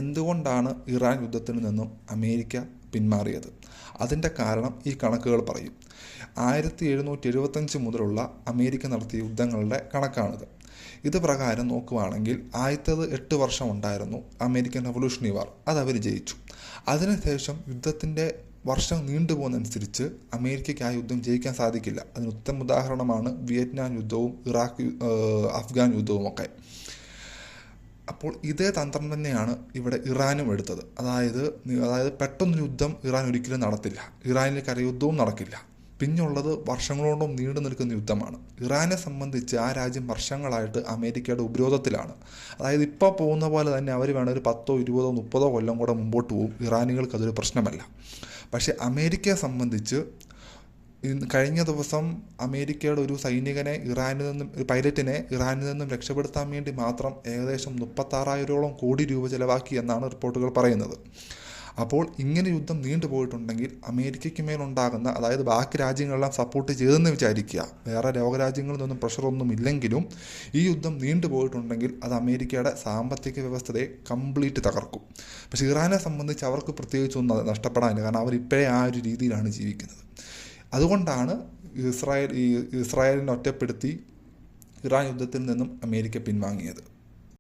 എന്തുകൊണ്ടാണ് ഇറാൻ യുദ്ധത്തിൽ നിന്നും അമേരിക്ക പിന്മാറിയത്? അതിൻ്റെ കാരണം ഈ കണക്കുകൾ പറയും. 1775 മുതലുള്ള അമേരിക്ക നടത്തിയ യുദ്ധങ്ങളുടെ കണക്കാണിത്. ഇത് പ്രകാരം നോക്കുകയാണെങ്കിൽ ആദ്യത്തേത് 8 വർഷം ഉണ്ടായിരുന്നു അമേരിക്കൻ റവല്യൂഷണറി വാർ. അതവർ ജയിച്ചു. അതിനുശേഷം യുദ്ധത്തിൻ്റെ വർഷം നീണ്ടുപോകുന്നതനുസരിച്ച് അമേരിക്കയ്ക്ക് ആ യുദ്ധം ജയിക്കാൻ സാധിക്കില്ല. അതിന് ഉത്തമ ഉദാഹരണമാണ് വിയറ്റ്നാം യുദ്ധവും അഫ്ഗാൻ യുദ്ധവും ഒക്കെ. അപ്പോൾ ഇതേ തന്ത്രം തന്നെയാണ് ഇവിടെ ഇറാനും എടുത്തത്. അതായത് പെട്ടെന്നൊരു യുദ്ധം ഇറാൻ ഒരിക്കലും നടത്തില്ല. ഇറാനിൽ കരയുദ്ധവും നടക്കില്ല. പിന്നുള്ളത് വർഷങ്ങളോളം നീണ്ടു നിൽക്കുന്ന യുദ്ധമാണ്. ഇറാനെ സംബന്ധിച്ച് ആ രാജ്യം വർഷങ്ങളായിട്ട് അമേരിക്കയുടെ ഉപരോധത്തിലാണ്. അതായത് ഇപ്പോൾ പോകുന്ന പോലെ തന്നെ അവർ വേണം ഒരു 10, 20, 30 കൊല്ലം കൂടെ മുമ്പോട്ട് പോകും. ഇറാനികൾക്ക് അതൊരു പ്രശ്നമല്ല. പക്ഷേ അമേരിക്കയെ സംബന്ധിച്ച് കഴിഞ്ഞ ദിവസം അമേരിക്കയുടെ ഒരു സൈനികനെ പൈലറ്റിനെ ഇറാനിൽ നിന്നും രക്ഷപ്പെടുത്താൻ വേണ്ടി മാത്രം ഏകദേശം 36,000 കോടി രൂപ ചിലവാക്കി എന്നാണ് റിപ്പോർട്ടുകൾ പറയുന്നത്. അപ്പോൾ ഇങ്ങനെ യുദ്ധം നീണ്ടുപോയിട്ടുണ്ടെങ്കിൽ അമേരിക്കയ്ക്ക് മേലുണ്ടാകുന്ന, അതായത് ബാക്കി രാജ്യങ്ങളെല്ലാം സപ്പോർട്ട് ചെയ്തെന്ന് വിചാരിക്കുക, വേറെ ലോകരാജ്യങ്ങളിൽ നിന്നും പ്രഷറൊന്നും ഇല്ലെങ്കിലും ഈ യുദ്ധം നീണ്ടുപോയിട്ടുണ്ടെങ്കിൽ അത് അമേരിക്കയുടെ സാമ്പത്തിക വ്യവസ്ഥയെ കംപ്ലീറ്റ് തകർക്കും. പക്ഷേ ഇറാനെ സംബന്ധിച്ച് അവർക്ക് പ്രത്യേകിച്ചൊന്നും നഷ്ടപ്പെടാനില്ല. കാരണം അവരിപ്പോഴേ ആ ഒരു രീതിയിലാണ് ജീവിക്കുന്നത്. അതുകൊണ്ടാണ് ഇസ്രായേലിനെ ഒറ്റപ്പെടുത്തി ഇറാൻ യുദ്ധത്തിൽ നിന്നും അമേരിക്ക പിൻവാങ്ങിയത്.